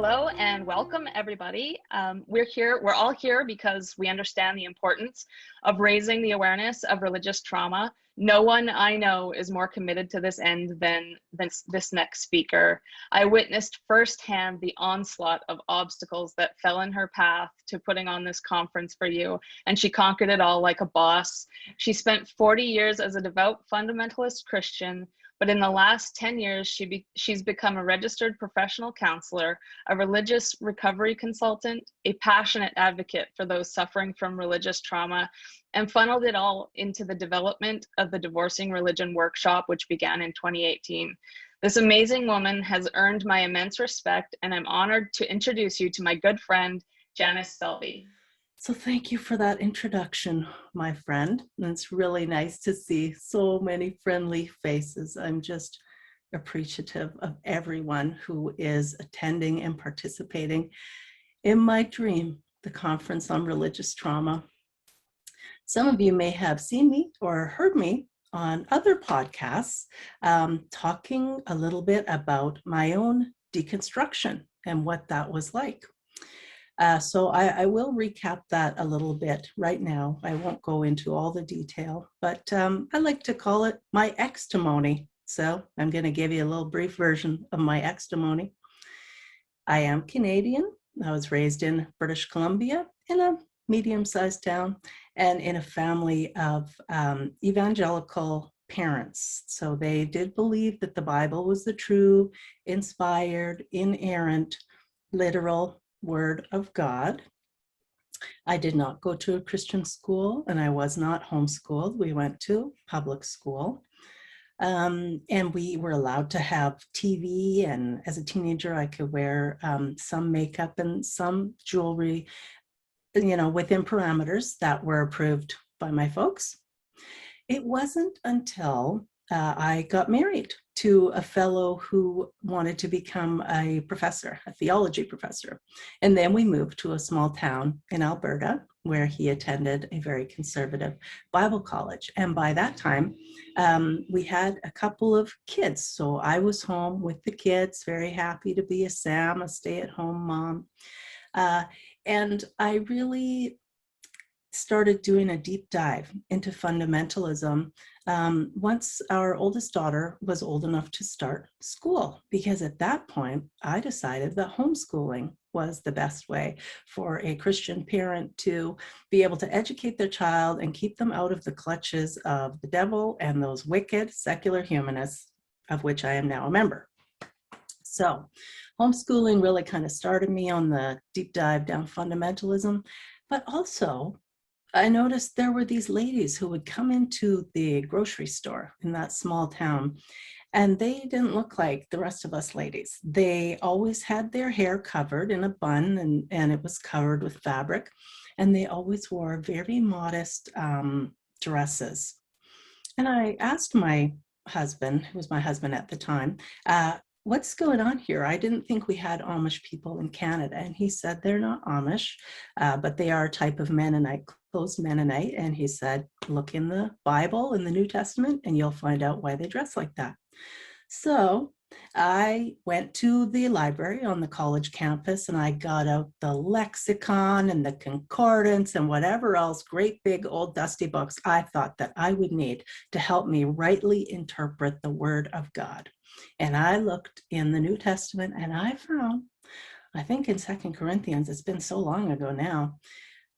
Hello and welcome, everybody. We're all here because we understand the importance of raising the awareness of religious trauma. No one I know is more committed to this end than this next speaker. I witnessed firsthand the onslaught of obstacles that fell in her path to putting on this conference for you, and she conquered it all like a boss. She spent 40 years as a devout fundamentalist Christian, but in the last 10 years, she's become a registered professional counselor, a religious recovery consultant, a passionate advocate for those suffering from religious trauma, and funneled it all into the development of the Divorcing Religion workshop, which began in 2018. This amazing woman has earned my immense respect, and I'm honored to introduce you to my good friend, Janice Selbie. So thank you for that introduction, my friend. And it's really nice to see so many friendly faces. I'm just appreciative of everyone who is attending and participating in my dream, the Conference on Religious Trauma. Some of you may have seen me or heard me on other podcasts talking a little bit about my own deconstruction and what that was like. So I will recap that a little bit right now. I won't go into all the detail, but I like to call it my extemony. So I'm going to give you a little brief version of my extemony. I am Canadian. I was raised in British Columbia in a medium-sized town and in a family of evangelical parents. So they did believe that the Bible was the true, inspired, inerrant, literal Word of God. I did not go to a Christian school and I was not homeschooled. We went to public school and we were allowed to have TV, and as a teenager I could wear some makeup and some jewelry, within parameters that were approved by my folks. It wasn't until I got married to a fellow who wanted to become a professor, a theology professor. And then we moved to a small town in Alberta where he attended a very conservative Bible college. And by that time, we had a couple of kids. So I was home with the kids, very happy to be a Sam, a stay-at-home mom. And I really started doing a deep dive into fundamentalism once our oldest daughter was old enough to start school, because at that point I decided that homeschooling was the best way for a Christian parent to be able to educate their child and keep them out of the clutches of the devil and those wicked secular humanists, of which I am now a member. So homeschooling really kind of started me on the deep dive down fundamentalism, but also I noticed there were these ladies who would come into the grocery store in that small town, and they didn't look like the rest of us ladies. They always had their hair covered in a bun, and it was covered with fabric, and they always wore very modest dresses. And I asked my husband, who was my husband at the time, what's going on here? I didn't think we had Amish people in Canada. And he said, they're not Amish, but they are a type of Mennonite, closed Mennonite. And he said, look in the Bible, in the New Testament, and you'll find out why they dress like that. So I went to the library on the college campus and I got out the lexicon and the concordance and whatever else, great big old dusty books I thought that I would need to help me rightly interpret the Word of God. And I looked in the New Testament and I found, I think in 2 Corinthians, it's been so long ago now,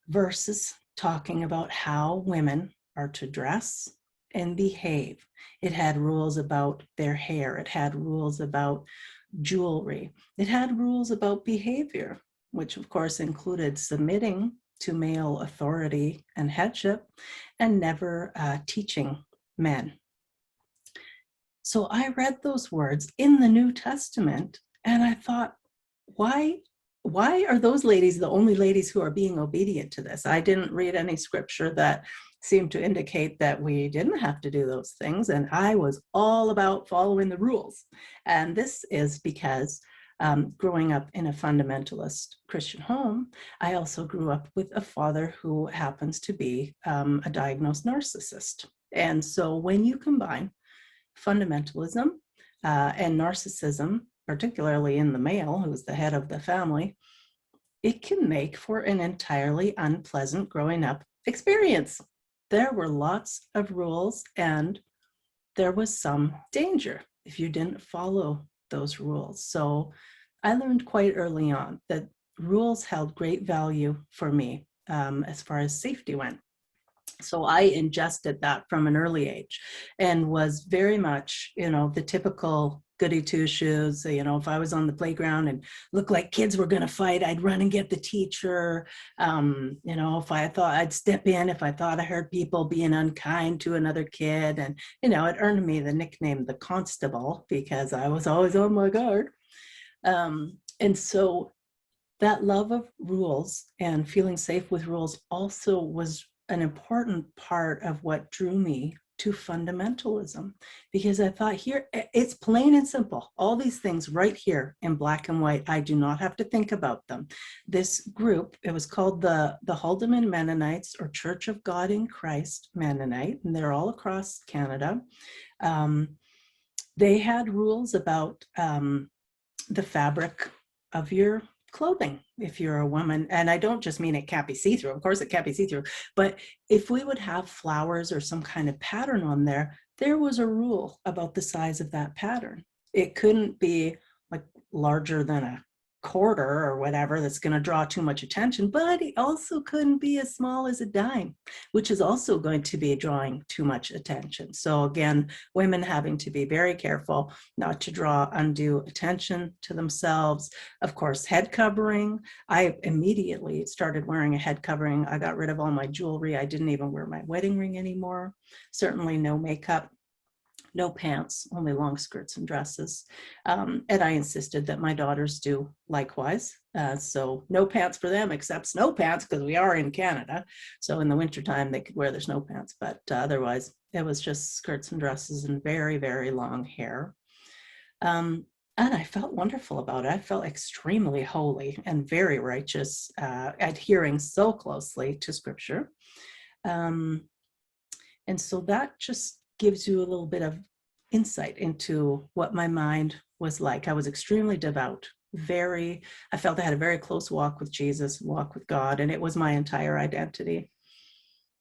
verses talking about how women are to dress and behave. It had rules about their hair. It had rules about jewelry. It had rules about behavior, which of course included submitting to male authority and headship and never teaching men. So I read those words in the New Testament and I thought, why are those ladies the only ladies who are being obedient to this? I didn't read any scripture that seemed to indicate that we didn't have to do those things. And I was all about following the rules. And this is because growing up in a fundamentalist Christian home, I also grew up with a father who happens to be a diagnosed narcissist. And so when you combine fundamentalism and narcissism particularly in the male, who's the head of the family, it can make for an entirely unpleasant growing up experience. There were lots of rules, and there was some danger if you didn't follow those rules. So I learned quite early on that rules held great value for me as far as safety went. So I ingested that from an early age and was very much, the typical goody two shoes. If I was on the playground and looked like kids were going to fight, I'd run and get the teacher. If I thought I'd step in, if I thought I heard people being unkind to another kid, and, it earned me the nickname, the constable, because I was always on my guard. And so that love of rules and feeling safe with rules also was an important part of what drew me to fundamentalism, because I thought, here, it's plain and simple. All these things right here in black and white. I do not have to think about them. This group, it was called the Haldeman Mennonites, or Church of God in Christ Mennonite, and they're all across Canada. They had rules about the fabric of your clothing if you're a woman. And I don't just mean it can't be see-through. Of course it can't be see-through. But if we would have flowers or some kind of pattern on there, there was a rule about the size of that pattern. It couldn't be like larger than a quarter or whatever that's going to draw too much attention, but it also couldn't be as small as a dime, which is also going to be drawing too much attention. So again, women having to be very careful not to draw undue attention to themselves. Of course, head covering. I immediately started wearing a head covering. I got rid of all my jewelry. I didn't even wear my wedding ring anymore. Certainly no makeup. No pants, only long skirts and dresses. And I insisted that my daughters do likewise. So no pants for them except snow pants, because we are in Canada. So in the wintertime, they could wear their snow pants. But otherwise, it was just skirts and dresses and very, very long hair. And I felt wonderful about it. I felt extremely holy and very righteous, adhering so closely to Scripture. And so that just gives you a little bit of insight into what my mind was like. I was extremely devout, I felt I had a very close walk with Jesus, walk with God, and it was my entire identity.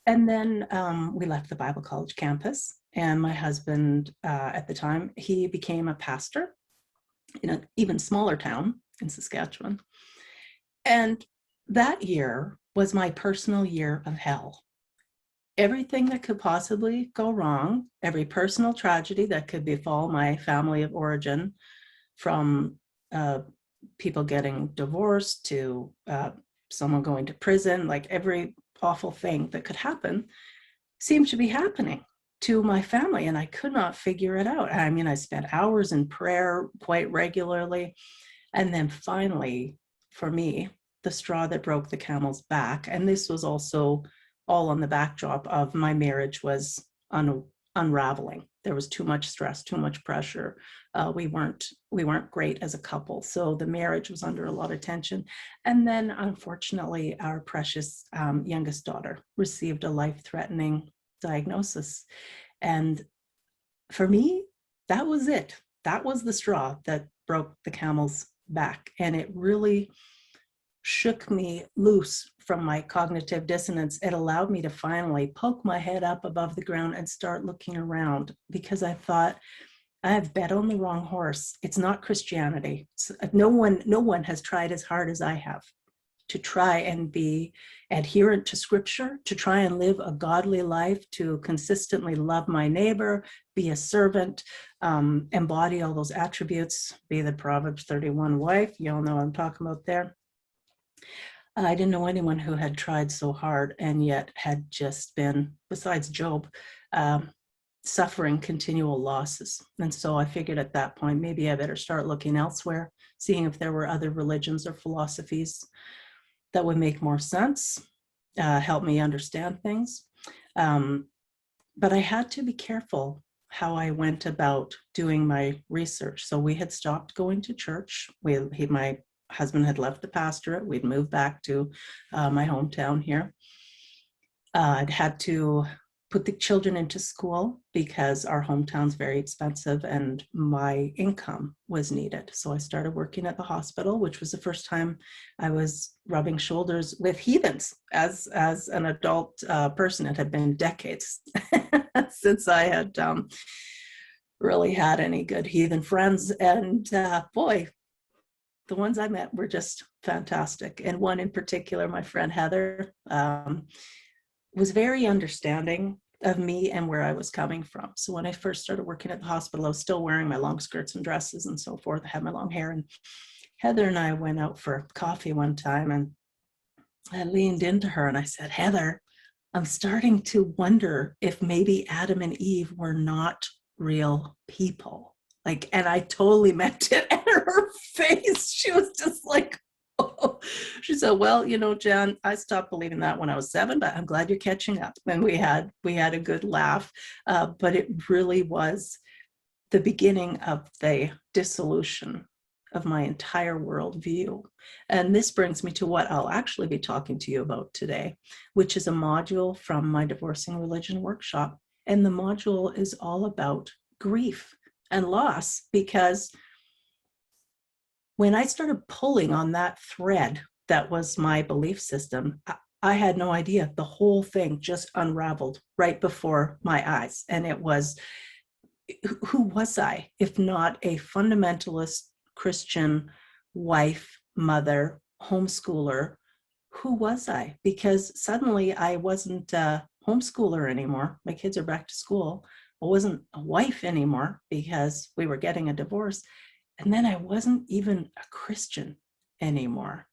And then we left the Bible College campus, and my husband at the time, he became a pastor in an even smaller town in Saskatchewan. And that year was my personal year of hell. Everything that could possibly go wrong, every personal tragedy that could befall my family of origin, from people getting divorced to someone going to prison, like every awful thing that could happen seemed to be happening to my family, and I could not figure it out. I mean, I spent hours in prayer quite regularly. And then finally, for me, the straw that broke the camel's back, and this was also all on the backdrop of my marriage was unraveling. There was too much stress, too much pressure. We weren't great as a couple. So the marriage was under a lot of tension. And then unfortunately, our precious youngest daughter received a life-threatening diagnosis. And for me, that was it. That was the straw that broke the camel's back. And it really shook me loose from my cognitive dissonance. It allowed me to finally poke my head up above the ground and start looking around, because I thought, I have bet on the wrong horse. It's not Christianity. No one has tried as hard as I have to try and be adherent to Scripture, to try and live a godly life, to consistently love my neighbor, be a servant, embody all those attributes, be the Proverbs 31 wife. You all know what I'm talking about there. I didn't know anyone who had tried so hard and yet had just been, besides Job, suffering continual losses. And so I figured at that point, maybe I better start looking elsewhere, seeing if there were other religions or philosophies that would make more sense, help me understand things. But I had to be careful how I went about doing my research. So we had stopped going to church. My husband had left the pastorate. We'd moved back to my hometown here. I'd had to put the children into school because our hometown's very expensive and my income was needed. So I started working at the hospital, which was the first time I was rubbing shoulders with heathens as an adult person. It had been decades since I had really had any good heathen friends. And boy, the ones I met were just fantastic. And one in particular, my friend Heather, was very understanding of me and where I was coming from. So when I first started working at the hospital, I was still wearing my long skirts and dresses and so forth. I had my long hair. And Heather and I went out for coffee one time, and I leaned into her and I said, Heather, I'm starting to wonder if maybe Adam and Eve were not real people. Like, and I totally meant it. And her face, she was just like, oh. She said, well, you know, Jan, I stopped believing that when I was 7, but I'm glad you're catching up. And we had a good laugh, but it really was the beginning of the dissolution of my entire worldview. And this brings me to what I'll actually be talking to you about today, which is a module from my Divorcing Religion workshop. And the module is all about grief and loss, because when I started pulling on that thread that was my belief system, I had no idea. The whole thing just unraveled right before my eyes. And it was, who was I, if not a fundamentalist Christian wife, mother, homeschooler? Who was I? Because suddenly I wasn't a homeschooler anymore. My kids are back to school. I wasn't a wife anymore because we were getting a divorce. And then I wasn't even a Christian anymore.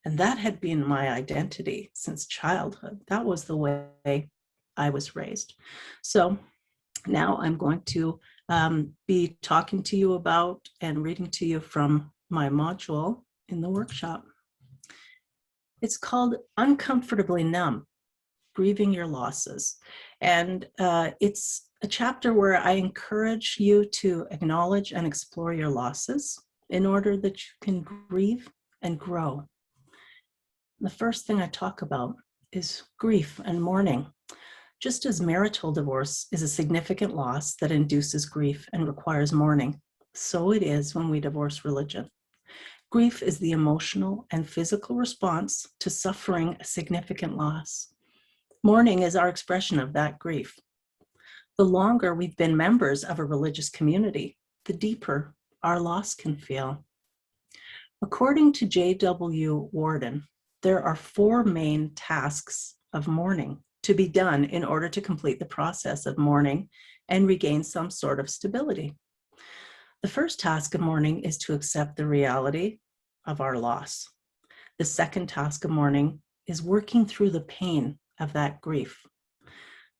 And that had been my identity since childhood. That was the way I was raised. So now I'm going to be talking to you about and reading to you from my module in the workshop. It's called UnCOMFORTABly NUMB, Grieving Your Losses. And it's a chapter where I encourage you to acknowledge and explore your losses in order that you can grieve and grow. The first thing I talk about is grief and mourning. Just as marital divorce is a significant loss that induces grief and requires mourning, so it is when we divorce religion. Grief is the emotional and physical response to suffering a significant loss. Mourning is our expression of that grief. The longer we've been members of a religious community, the deeper our loss can feel. According to J.W. Warden, there are 4 main tasks of mourning to be done in order to complete the process of mourning and regain some sort of stability. The first task of mourning is to accept the reality of our loss. The second task of mourning is working through the pain of that grief.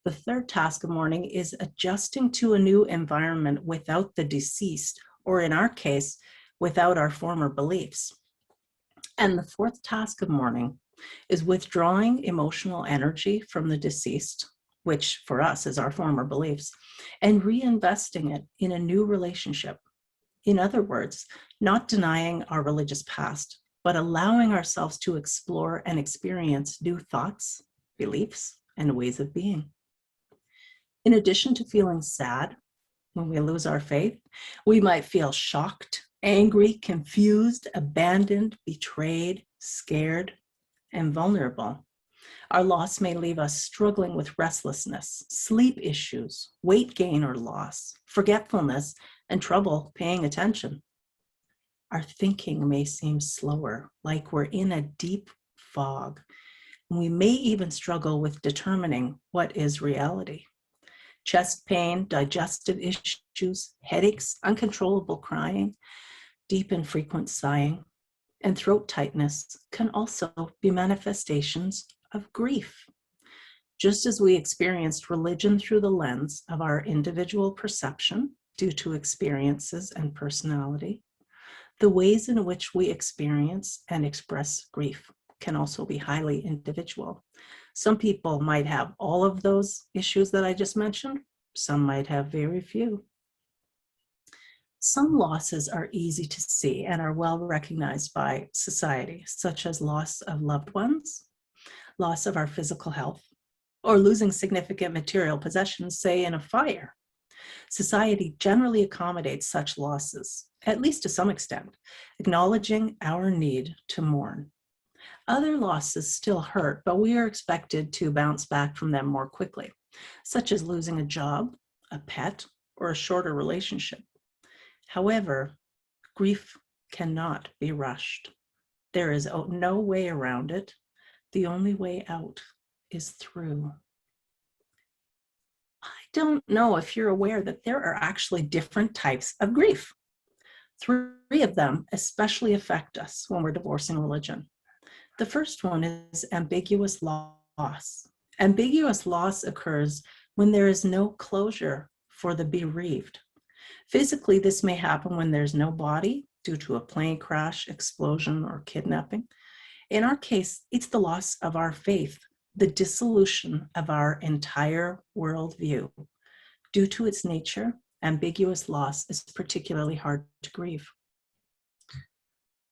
The third task of mourning is adjusting to a new environment without the deceased, or in our case, without our former beliefs. And the fourth task of mourning is withdrawing emotional energy from the deceased, which for us is our former beliefs, and reinvesting it in a new relationship. In other words, not denying our religious past, but allowing ourselves to explore and experience new thoughts, beliefs, and ways of being. In addition to feeling sad when we lose our faith, we might feel shocked, angry, confused, abandoned, betrayed, scared, and vulnerable. Our loss may leave us struggling with restlessness, sleep issues, weight gain or loss, forgetfulness, and trouble paying attention. Our thinking may seem slower, like we're in a deep fog. And we may even struggle with determining what is reality. Chest pain, digestive issues, headaches, uncontrollable crying, deep and frequent sighing, and throat tightness can also be manifestations of grief. Just as we experienced religion through the lens of our individual perception due to experiences and personality, the ways in which we experience and express grief can also be highly individual. Some people might have all of those issues that I just mentioned. Some might have very few. Some losses are easy to see and are well recognized by society, such as loss of loved ones, loss of our physical health, or losing significant material possessions, say in a fire. Society generally accommodates such losses, at least to some extent, acknowledging our need to mourn. Other losses still hurt, but we are expected to bounce back from them more quickly, such as losing a job, a pet, or a shorter relationship. However, grief cannot be rushed. There is no way around it. The only way out is through. I don't know if you're aware that there are actually different types of grief. 3 of them especially affect us when we're divorcing religion. The first one is ambiguous loss. Ambiguous loss occurs when there is no closure for the bereaved. Physically, this may happen when there's no body due to a plane crash, explosion, or kidnapping. In our case, it's the loss of our faith, the dissolution of our entire worldview. Due to its nature, ambiguous loss is particularly hard to grieve.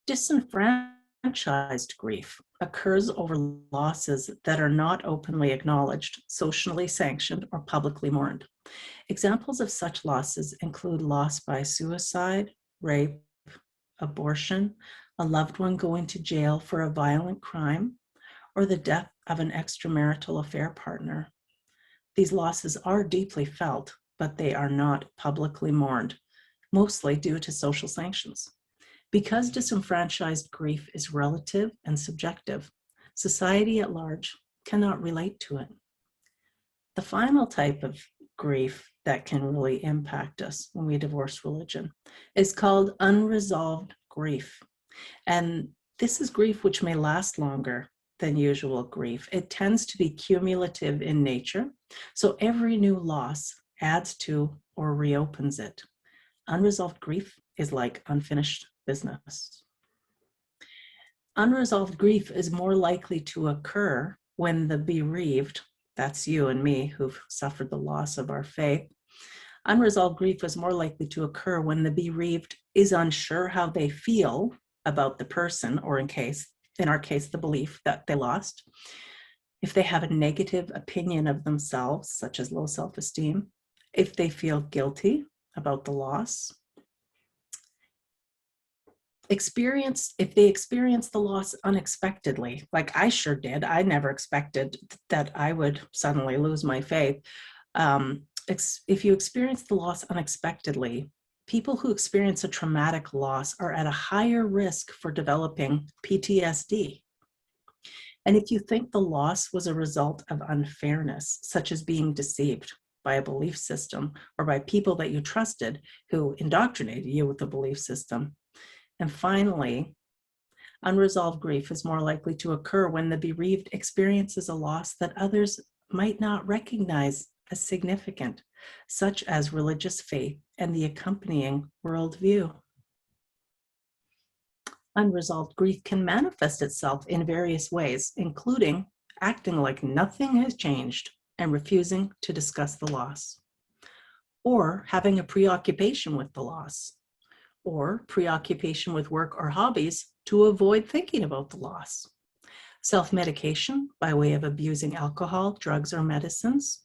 Disenfranchised grief occurs over losses that are not openly acknowledged, socially sanctioned, or publicly mourned. Examples of such losses include loss by suicide, rape, abortion, a loved one going to jail for a violent crime, or the death of an extramarital affair partner. These losses are deeply felt, but they are not publicly mourned, mostly due to social sanctions. Because disenfranchised grief is relative and subjective, society at large cannot relate to it. The final type of grief that can really impact us when we divorce religion is called unresolved grief. And this is grief which may last longer than usual grief. It tends to be cumulative in nature, so every new loss adds to or reopens it. Unresolved grief is like unfinished business. Unresolved grief is more likely to occur when the bereaved, that's you and me who've suffered the loss of our faith. Unresolved grief is more likely to occur when the bereaved is unsure how they feel about the person, or in our case, the belief that they lost. If they have a negative opinion of themselves, such as low self-esteem, if they feel guilty about the loss, if they experience the loss unexpectedly, like I sure did. I never expected that I would suddenly lose my faith. If you experience the loss unexpectedly, people who experience a traumatic loss are at a higher risk for developing PTSD. And if you think the loss was a result of unfairness, such as being deceived by a belief system or by people that you trusted who indoctrinated you with the belief system. And finally, unresolved grief is more likely to occur when the bereaved experiences a loss that others might not recognize as significant, such as religious faith and the accompanying worldview. Unresolved grief can manifest itself in various ways, including acting like nothing has changed and refusing to discuss the loss, or having a preoccupation with the loss, or preoccupation with work or hobbies to avoid thinking about the loss. Self-medication by way of abusing alcohol, drugs, or medicines.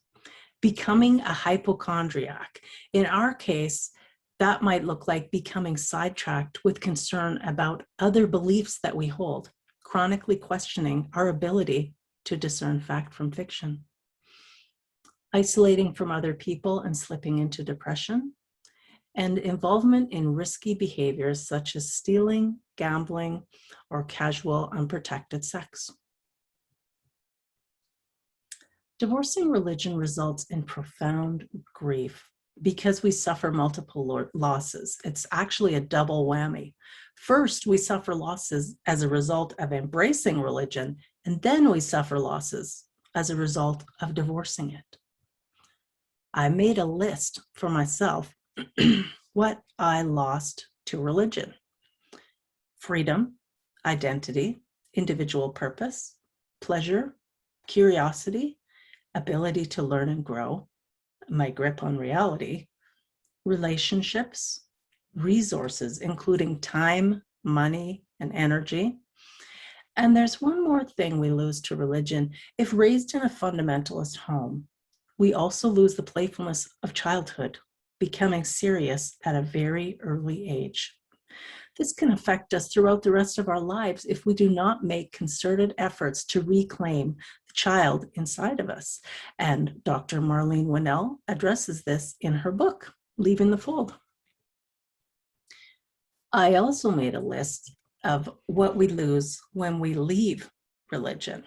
Becoming a hypochondriac. In our case, that might look like becoming sidetracked with concern about other beliefs that we hold, chronically questioning our ability to discern fact from fiction. Isolating from other people and slipping into depression. And involvement in risky behaviors such as stealing, gambling, or casual unprotected sex. Divorcing religion results in profound grief because we suffer multiple losses. It's actually a double whammy. First, we suffer losses as a result of embracing religion, and then we suffer losses as a result of divorcing it. I made a list for myself what I lost to religion: freedom, identity, individual purpose, pleasure, curiosity, ability to learn and grow, my grip on reality, relationships, resources, including time, money, and energy, And there's one more thing we lose to religion. If raised in a fundamentalist home, we also lose the playfulness of childhood, becoming serious at a very early age. This can affect us throughout the rest of our lives if we do not make concerted efforts to reclaim the child inside of us. And Dr. Marlene Winnell addresses this in her book, Leaving the Fold. I also made a list of what we lose when we leave religion.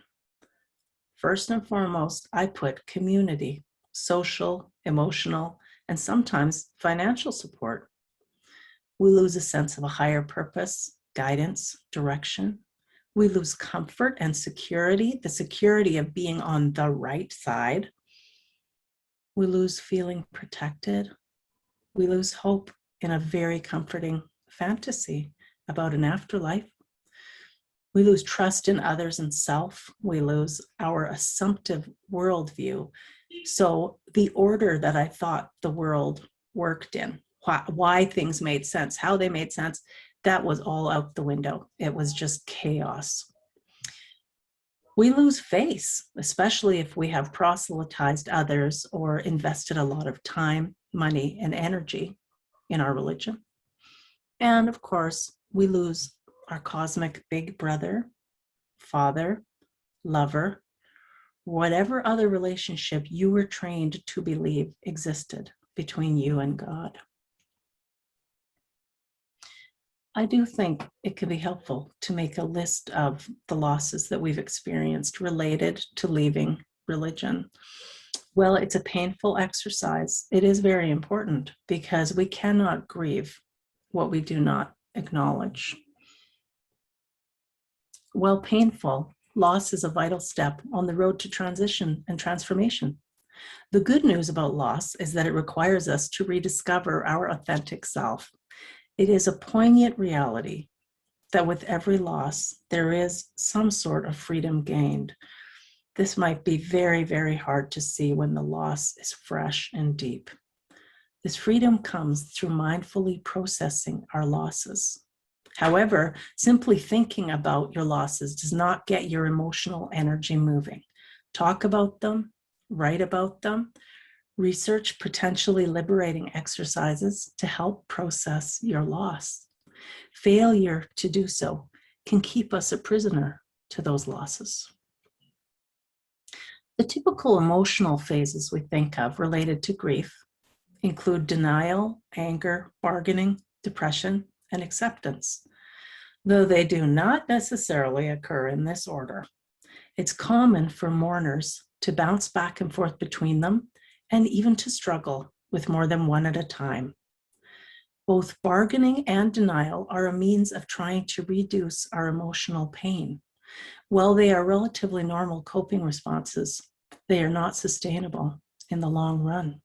First and foremost, I put community, social, emotional, and sometimes financial support. We lose a sense of a higher purpose, guidance, direction. We lose comfort and security, the security of being on the right side. We lose feeling protected. We lose hope in a very comforting fantasy about an afterlife. We lose trust in others and self. We lose our assumptive worldview. So the order that I thought the world worked in, why things made sense, how they made sense, that was all out the window. It was just chaos. We lose face, especially if we have proselytized others or invested a lot of time, money, and energy in our religion. And of course, we lose our cosmic big brother, father, lover, whatever other relationship you were trained to believe existed between you and God. I do think it can be helpful to make a list of the losses that we've experienced related to leaving religion. Well, it's a painful exercise. It is very important because we cannot grieve what we do not acknowledge. While painful, loss is a vital step on the road to transition and transformation. The good news about loss is that it requires us to rediscover our authentic self. It is a poignant reality that with every loss, there is some sort of freedom gained. This might be very, very hard to see when the loss is fresh and deep. This freedom comes through mindfully processing our losses. However, simply thinking about your losses does not get your emotional energy moving. Talk about them, write about them, research potentially liberating exercises to help process your loss. Failure to do so can keep us a prisoner to those losses. The typical emotional phases we think of related to grief include denial, anger, bargaining, depression, and acceptance. Though they do not necessarily occur in this order, it's common for mourners to bounce back and forth between them and even to struggle with more than one at a time. Both bargaining and denial are a means of trying to reduce our emotional pain. While they are relatively normal coping responses, they are not sustainable in the long run.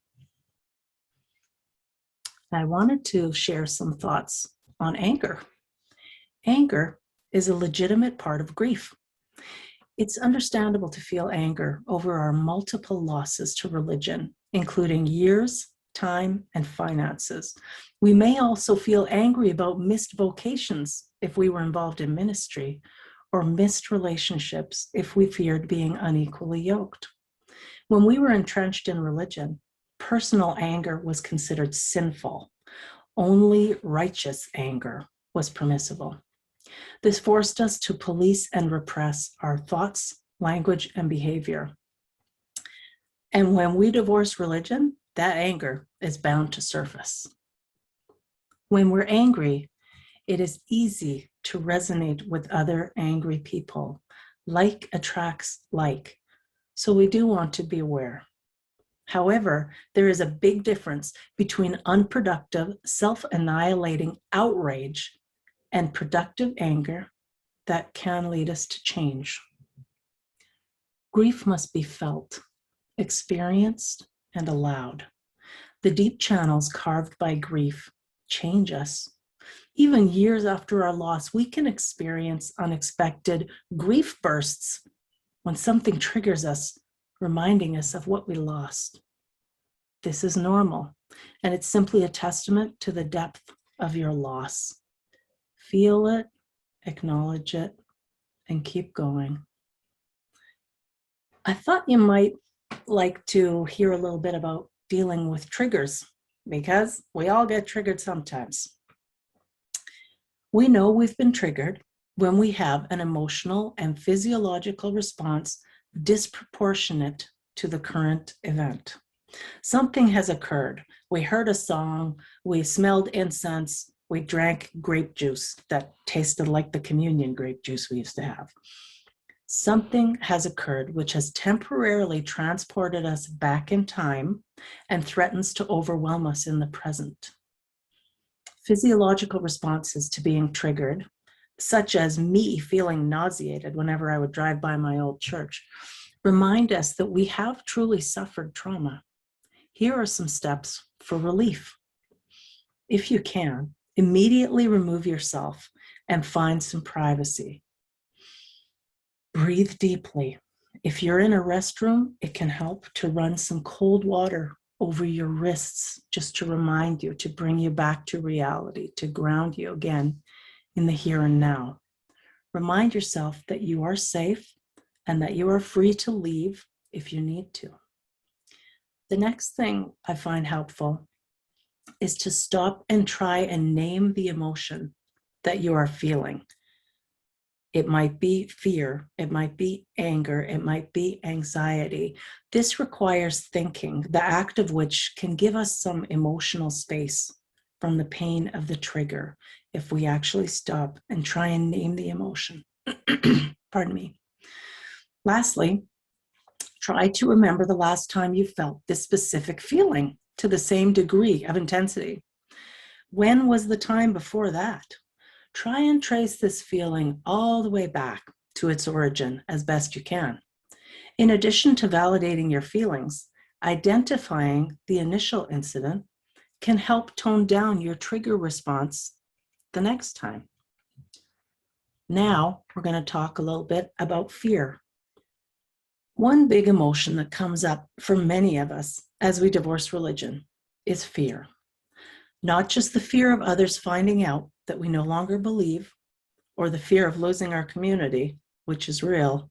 I wanted to share some thoughts on anger. Anger is a legitimate part of grief. It's understandable to feel anger over our multiple losses to religion, including years, time, and finances. We may also feel angry about missed vocations if we were involved in ministry, or missed relationships if we feared being unequally yoked. When we were entrenched in religion, personal anger was considered sinful. Only righteous anger was permissible. This forced us to police and repress our thoughts, language, and behavior. And when we divorce religion, that anger is bound to surface. When we're angry, it is easy to resonate with other angry people. Like attracts like. So we do want to be aware. However, there is a big difference between unproductive, self-annihilating outrage and productive anger that can lead us to change. Grief must be felt, experienced, and allowed. The deep channels carved by grief change us. Even years after our loss, we can experience unexpected grief bursts when something triggers us, reminding us of what we lost. This is normal, and it's simply a testament to the depth of your loss. Feel it, acknowledge it, and keep going. I thought you might like to hear a little bit about dealing with triggers, because we all get triggered sometimes. We know we've been triggered when we have an emotional and physiological response disproportionate to the current event. Something has occurred. We heard a song, we smelled incense, we drank grape juice that tasted like the communion grape juice we used to have. Something has occurred which has temporarily transported us back in time and threatens to overwhelm us in the present. Physiological responses to being triggered, such as me feeling nauseated whenever I would drive by my old church, remind us that we have truly suffered trauma. Here are some steps for relief. If you can, immediately remove yourself and find some privacy. Breathe deeply. If you're in a restroom, it can help to run some cold water over your wrists, just to remind you, to bring you back to reality, to ground you again in the here and now. Remind yourself that you are safe and that you are free to leave if you need to. The next thing I find helpful is to stop and try and name the emotion that you are feeling. It might be fear, it might be anger, it might be anxiety. This requires thinking, the act of which can give us some emotional space from the pain of the trigger if we actually stop and try and name the emotion. Pardon me. Lastly, try to remember the last time you felt this specific feeling to the same degree of intensity. When was the time before that? Try and trace this feeling all the way back to its origin as best you can. In addition to validating your feelings, identifying the initial incident can help tone down your trigger response the next time. Now, we're going to talk a little bit about fear. One big emotion that comes up for many of us as we divorce religion is fear. Not just the fear of others finding out that we no longer believe, or the fear of losing our community, which is real,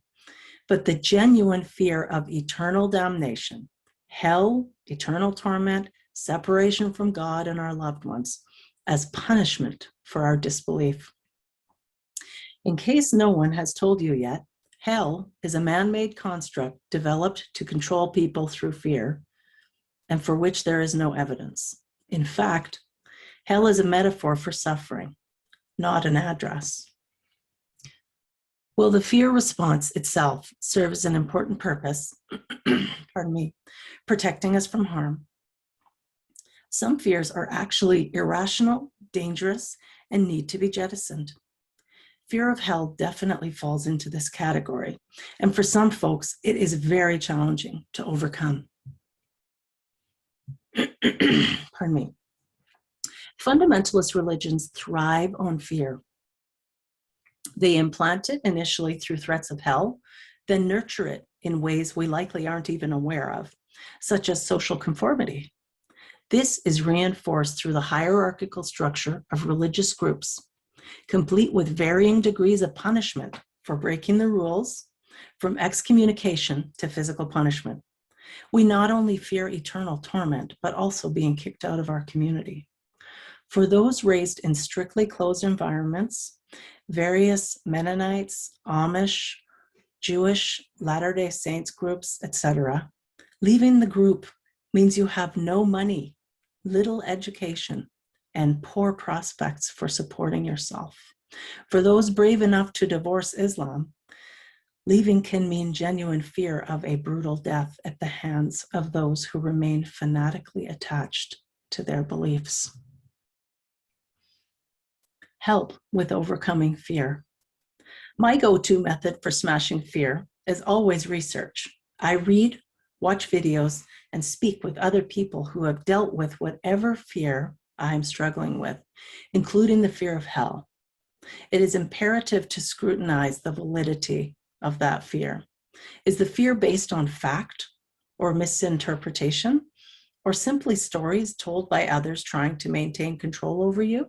but the genuine fear of eternal damnation, hell, eternal torment, separation from God and our loved ones as punishment for our disbelief. In case no one has told you yet, hell is a man-made construct developed to control people through fear, and for which there is no evidence. In fact, hell is a metaphor for suffering, not an address. Will the fear response itself serves an important purpose, pardon me, protecting us from harm? Some fears are actually irrational, dangerous, and need to be jettisoned. Fear of hell definitely falls into this category, and for some folks, it is very challenging to overcome. Pardon me. Fundamentalist religions thrive on fear. They implant it initially through threats of hell, then nurture it in ways we likely aren't even aware of, such as social conformity. This is reinforced through the hierarchical structure of religious groups, complete with varying degrees of punishment for breaking the rules, from excommunication to physical punishment. We not only fear eternal torment, but also being kicked out of our community. For those raised in strictly closed environments, various Mennonites, Amish, Jewish, Latter-day Saints groups, etc., leaving the group means you have no money, little education, and poor prospects for supporting yourself. For those brave enough to divorce Islam, leaving can mean genuine fear of a brutal death at the hands of those who remain fanatically attached to their beliefs. Help with overcoming fear. My go-to method for smashing fear is always research. I read, watch videos, and speak with other people who have dealt with whatever fear I'm struggling with, including the fear of hell. It is imperative to scrutinize the validity of that fear. Is the fear based on fact or misinterpretation, or simply stories told by others trying to maintain control over you?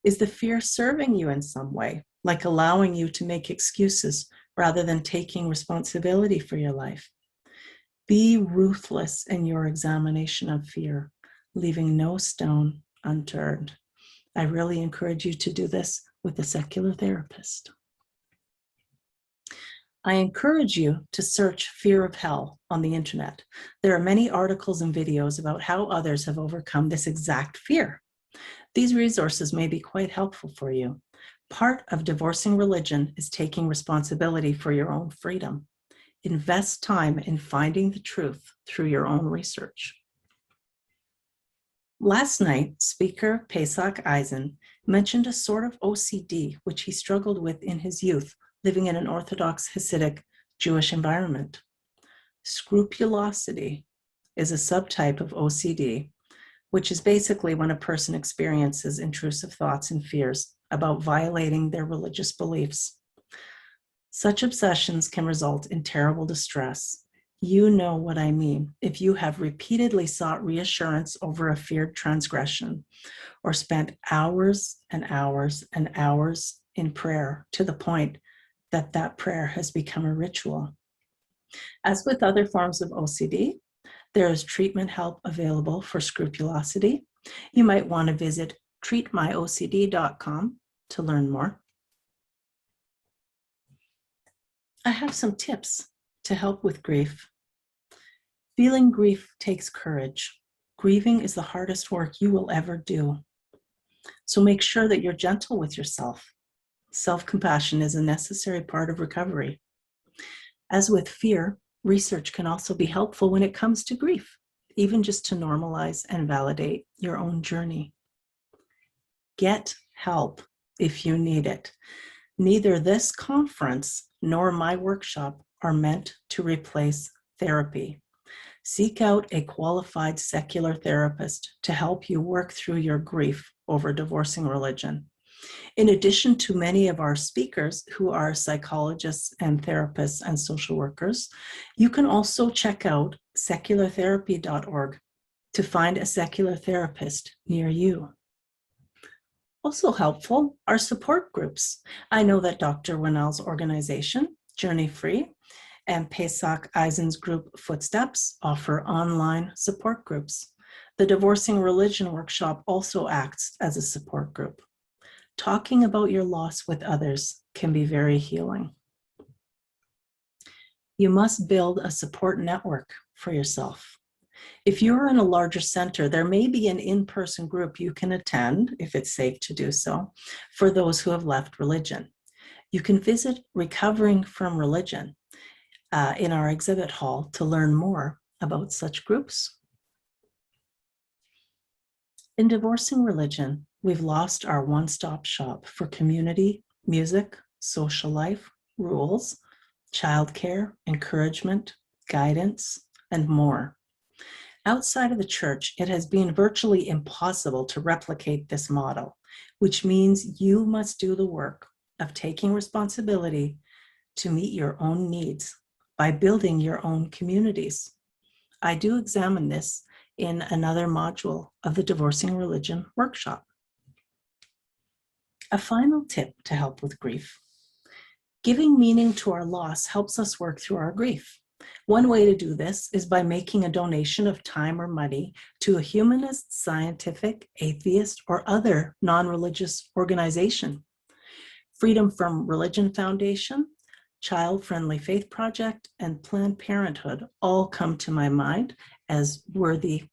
Is the fear serving you in some way, like allowing you to make excuses rather than taking responsibility for your life. Be ruthless in your examination of fear, leaving no stone unturned. I really encourage you to do this with a secular therapist. I encourage you to search fear of hell on the internet. There are many articles and videos about how others have overcome this exact fear. These resources may be quite helpful for you. Part of divorcing religion is taking responsibility for your own freedom. Invest time in finding the truth through your own research. Last night, speaker Pesach Eisen mentioned a sort of OCD which he struggled with in his youth, living in an Orthodox Hasidic Jewish environment. Scrupulosity is a subtype of OCD, which is basically when a person experiences intrusive thoughts and fears about violating their religious beliefs. Such obsessions can result in terrible distress. You know what I mean if you have repeatedly sought reassurance over a feared transgression or spent hours and hours and hours in prayer to the point that that prayer has become a ritual. As with other forms of OCD, there is treatment help available for scrupulosity. You might want to visit treatmyocd.com to learn more. I have some tips to help with grief. Feeling grief takes courage. Grieving is the hardest work you will ever do. So make sure that you're gentle with yourself. Self-compassion is a necessary part of recovery. As with fear, research can also be helpful when it comes to grief, even just to normalize and validate your own journey. Get help if you need it. Neither this conference nor my workshop are meant to replace therapy. Seek out a qualified secular therapist to help you work through your grief over divorcing religion. In addition to many of our speakers who are psychologists and therapists and social workers, you can also check out seculartherapy.org to find a secular therapist near you. Also helpful are support groups. I know that Dr. Winnell's organization, Journey Free, and Pesach Eisen's group Footsteps offer online support groups. The Divorcing Religion workshop also acts as a support group. Talking about your loss with others can be very healing. You must build a support network for yourself. If you're in a larger center, there may be an in-person group you can attend, if it's safe to do so, for those who have left religion. You can visit Recovering from Religion in our exhibit hall to learn more about such groups. In divorcing religion, we've lost our one-stop shop for community, music, social life, rules, childcare, encouragement, guidance, and more. Outside of the church, it has been virtually impossible to replicate this model, which means you must do the work of taking responsibility to meet your own needs by building your own communities. I do examine this in another module of the Divorcing Religion workshop. A final tip to help with grief. Giving meaning to our loss helps us work through our grief. One way to do this is by making a donation of time or money to a humanist, scientific, atheist, or other non-religious organization. Freedom from Religion Foundation, Child Friendly Faith Project, and Planned Parenthood all come to my mind as worthy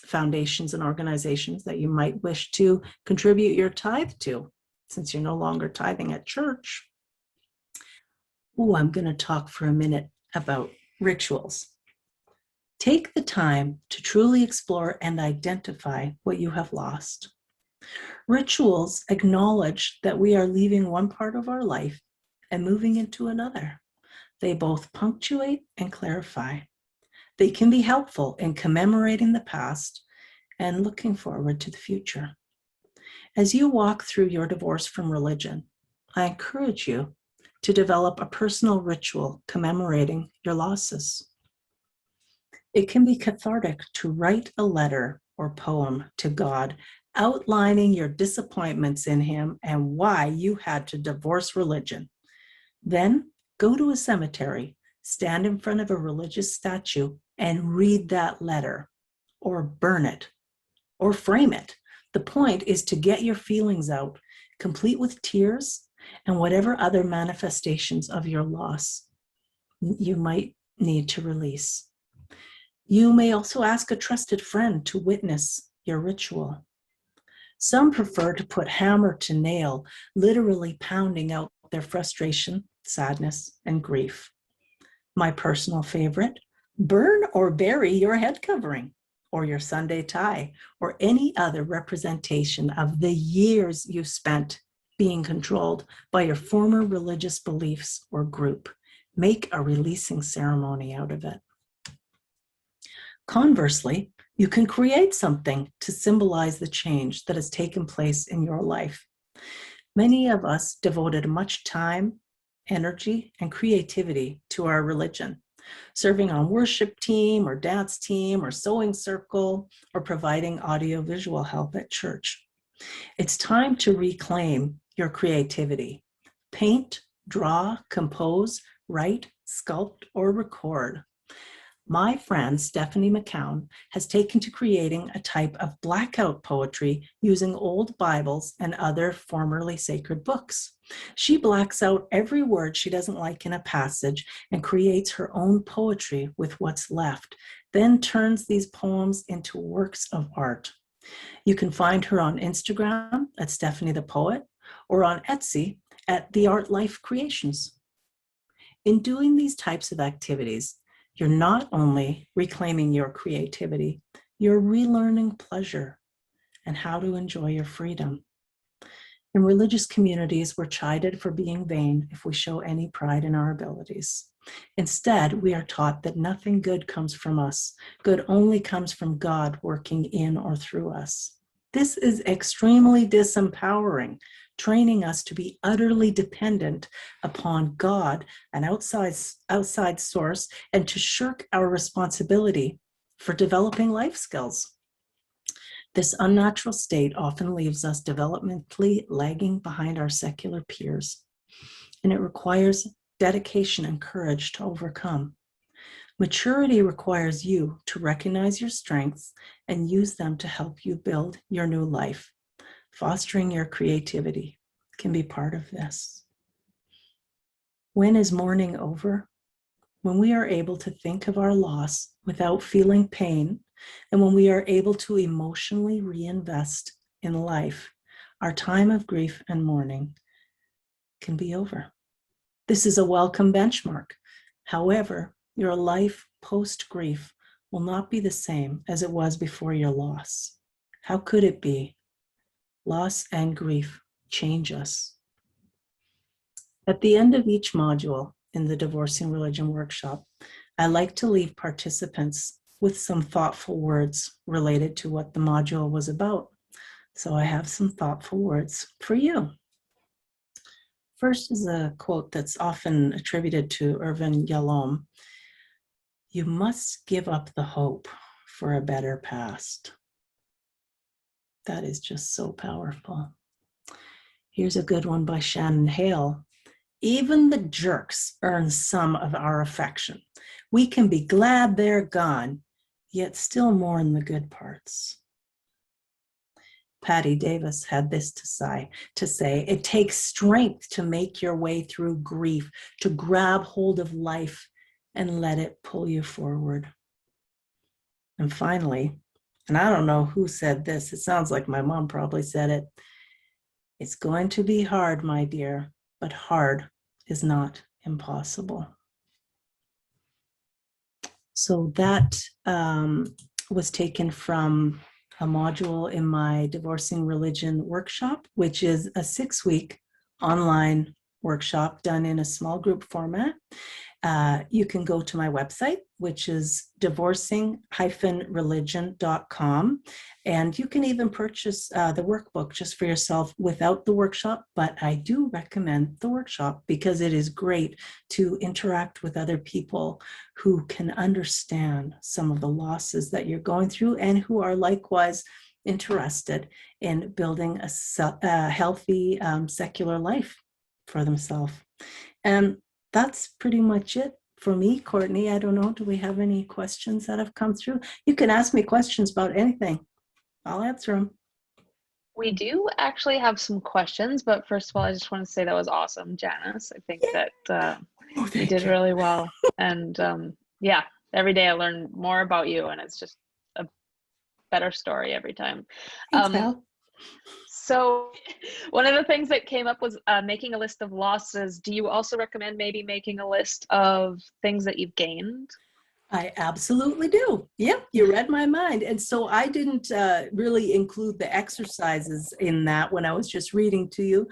foundations and organizations that you might wish to contribute your tithe to, since you're no longer tithing at church. Oh, I'm going to talk for a minute about rituals. Take the time to truly explore and identify what you have lost. Rituals acknowledge that we are leaving one part of our life and moving into another. They both punctuate and clarify. They can be helpful in commemorating the past and looking forward to the future. As you walk through your divorce from religion, I encourage you to develop a personal ritual commemorating your losses. It can be cathartic to write a letter or poem to God outlining your disappointments in him and why you had to divorce religion. Then go to a cemetery, stand in front of a religious statue, and read that letter, or burn it, or frame it. The point is to get your feelings out, complete with tears and whatever other manifestations of your loss you might need to release. You may also ask a trusted friend to witness your ritual. Some prefer to put hammer to nail, literally pounding out their frustration, sadness, and grief. My personal favorite, burn or bury your head covering, or your Sunday tie, or any other representation of the years you spent being controlled by your former religious beliefs or group. Make a releasing ceremony out of it. Conversely, you can create something to symbolize the change that has taken place in your life. Many of us devoted much time, energy, and creativity to our religion, serving on worship team or dance team or sewing circle or providing audio-visual help at church. It's time to reclaim your creativity. Paint, draw, compose, write, sculpt, or record. My friend Stephanie McCown has taken to creating a type of blackout poetry using old Bibles and other formerly sacred books. She blacks out every word she doesn't like in a passage and creates her own poetry with what's left, then turns these poems into works of art. You can find her on Instagram at Stephanie the Poet or on Etsy at The Art Life Creations. In doing these types of activities, you're not only reclaiming your creativity, you're relearning pleasure and how to enjoy your freedom. In religious communities, we're chided for being vain if we show any pride in our abilities. Instead, we are taught that nothing good comes from us. Good only comes from God working in or through us. This is extremely disempowering, training us to be utterly dependent upon God, an outside source, and to shirk our responsibility for developing life skills. This unnatural state often leaves us developmentally lagging behind our secular peers, and it requires dedication and courage to overcome. Maturity requires you to recognize your strengths and use them to help you build your new life. Fostering your creativity can be part of this. When is mourning over? When we are able to think of our loss without feeling pain, and when we are able to emotionally reinvest in life, our time of grief and mourning can be over. This is a welcome benchmark. However, your life post-grief will not be the same as it was before your loss. How could it be? Loss and grief change us. At the end of each module in the Divorcing Religion workshop, I like to leave participants with some thoughtful words related to what the module was about. So I have some thoughtful words for you. First is a quote that's often attributed to Irvin Yalom. You must give up the hope for a better past. That is just so powerful. Here's a good one by Shannon Hale. Even the jerks earn some of our affection. We can be glad they're gone, yet still mourn the good parts. Patty Davis had this to say, it takes strength to make your way through grief, to grab hold of life and let it pull you forward. And finally, and I don't know who said this, it sounds like my mom probably said it, it's going to be hard, my dear, but hard is not impossible. So that was taken from a module in my Divorcing Religion workshop, which is a 6-week online workshop done in a small group format. You can go to my website, which is divorcing-religion.com, and you can even purchase the workbook just for yourself without the workshop, but I do recommend the workshop because it is great to interact with other people who can understand some of the losses that you're going through and who are likewise interested in building a healthy secular life for themselves. And that's pretty much it for me, Courtney. I don't know, do we have any questions that have come through? You can ask me questions about anything. I'll answer them. We do actually have some questions, but first of all, I just want to say that was awesome, Janice. I think that you did really well. And yeah, every day I learn more about you, and it's just a better story every time. Thanks, Val. So one of the things that came up was making a list of losses. Do you also recommend maybe making a list of things that you've gained? I absolutely do. Yep, you read my mind. And so I didn't really include the exercises in that when I was just reading to you,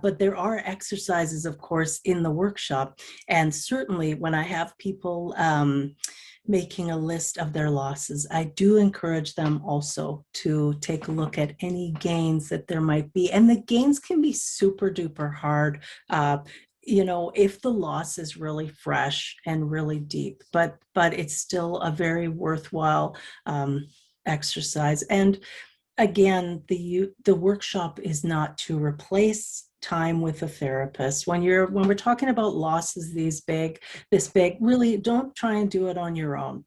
but there are exercises, of course, in the workshop. And certainly when I have people making a list of their losses, I do encourage them also to take a look at any gains that there might be. And the gains can be super duper hard. You know, if the loss is really fresh and really deep, but it's still a very worthwhile exercise. And again, the workshop is not to replace time with a therapist. When we're talking about losses this big, really don't try and do it on your own.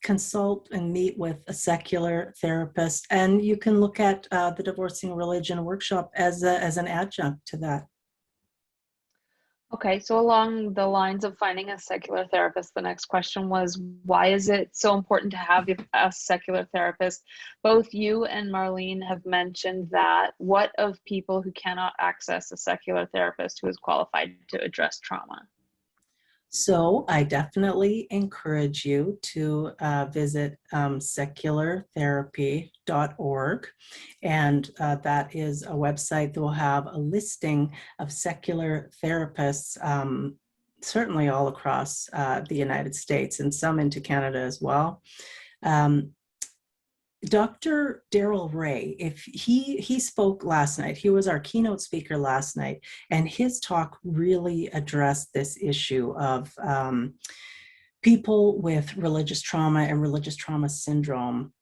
Consult and meet with a secular therapist, and you can look at the Divorcing Religion workshop as an adjunct to that. Okay, so along the lines of finding a secular therapist, the next question was, why is it so important to have a secular therapist? Both you and Marlene have mentioned that. What of people who cannot access a secular therapist who is qualified to address trauma? So I definitely encourage you to visit seculartherapy.org. And that is a website that will have a listing of secular therapists, certainly all across the United States and some into Canada as well. Dr. Daryl Ray, if he spoke last night, he was our keynote speaker last night, and his talk really addressed this issue of people with religious trauma and religious trauma syndrome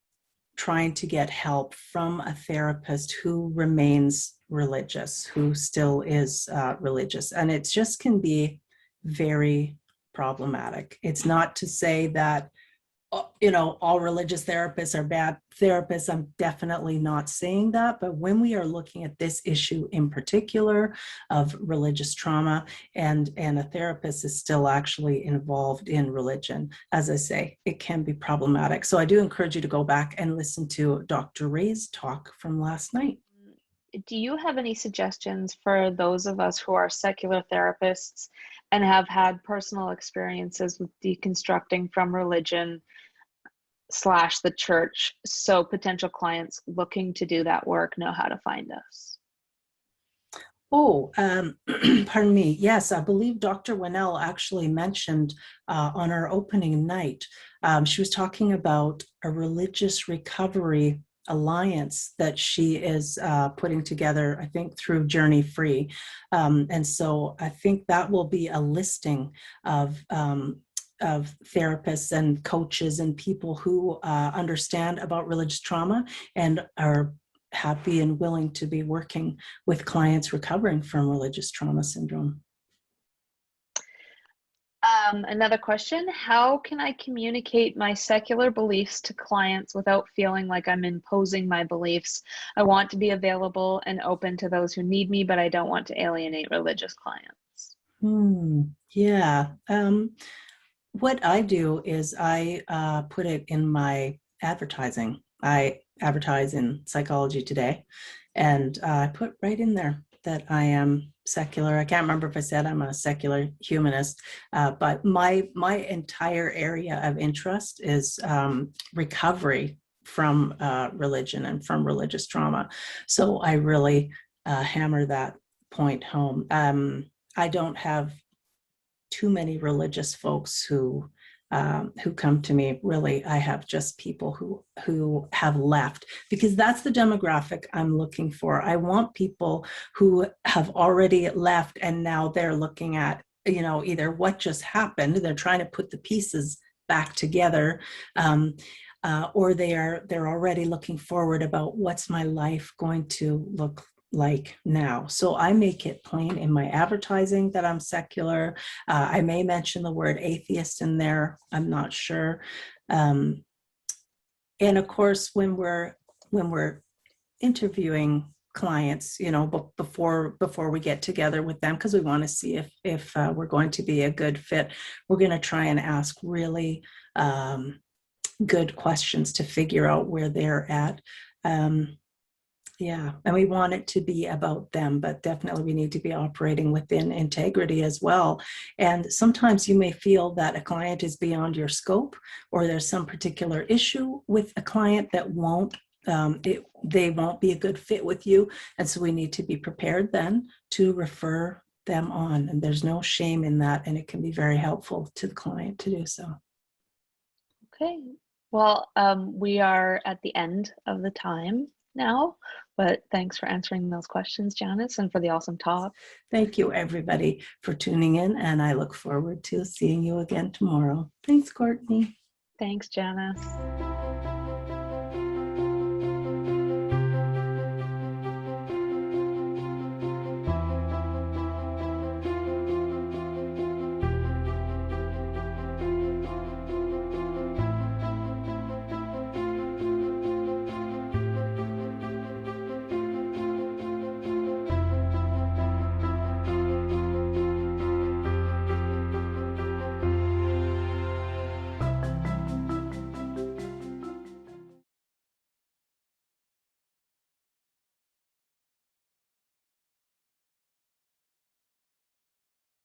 trying to get help from a therapist who remains religious, who still is religious. And it just can be very problematic. It's not to say that all religious therapists are bad therapists. I'm definitely not saying that. But when we are looking at this issue in particular of religious trauma, and a therapist is still actually involved in religion, as I say, it can be problematic. So I do encourage you to go back and listen to Dr. Ray's talk from last night. Do you have any suggestions for those of us who are secular therapists and have had personal experiences with deconstructing from religion / the church, so potential clients looking to do that work know how to find us? Oh, pardon me. Yes, I believe Dr. Winnell actually mentioned on our opening night, she was talking about a religious recovery alliance that she is putting together, I think through Journey Free. And so I think that will be a listing of therapists and coaches and people who understand about religious trauma and are happy and willing to be working with clients recovering from religious trauma syndrome. Another question, how can I communicate my secular beliefs to clients without feeling like I'm imposing my beliefs? I want to be available and open to those who need me, but I don't want to alienate religious clients. Yeah. What I do is I put it in my advertising. I advertise in Psychology Today, and I put right in there that I am secular. I can't remember if I said I'm a secular humanist, but my entire area of interest is recovery from religion and from religious trauma. So I really hammer that point home. I don't have too many religious folks who come to me. Really, I have just people who have left, because that's the demographic I'm looking for. I want people who have already left and now they're looking at, either what just happened, they're trying to put the pieces back together. or they're already looking forward about what's my life going to look like now. So I make it plain in my advertising that I'm secular. I may mention the word atheist in there. I'm not sure. And of course, when we're interviewing clients, you know, before we get together with them, because we want to see if we're going to be a good fit, we're going to try and ask really good questions to figure out where they're at. Yeah, and we want it to be about them, but definitely we need to be operating within integrity as well. And sometimes you may feel that a client is beyond your scope, or there's some particular issue with a client that they won't be a good fit with you. And so we need to be prepared then to refer them on. And there's no shame in that. And it can be very helpful to the client to do so. Okay. Well, we are at the end of the time now, but thanks for answering those questions, Janice, and for the awesome talk. Thank you, everybody, for tuning in. And I look forward to seeing you again tomorrow. Thanks, Courtney. Thanks, Janice.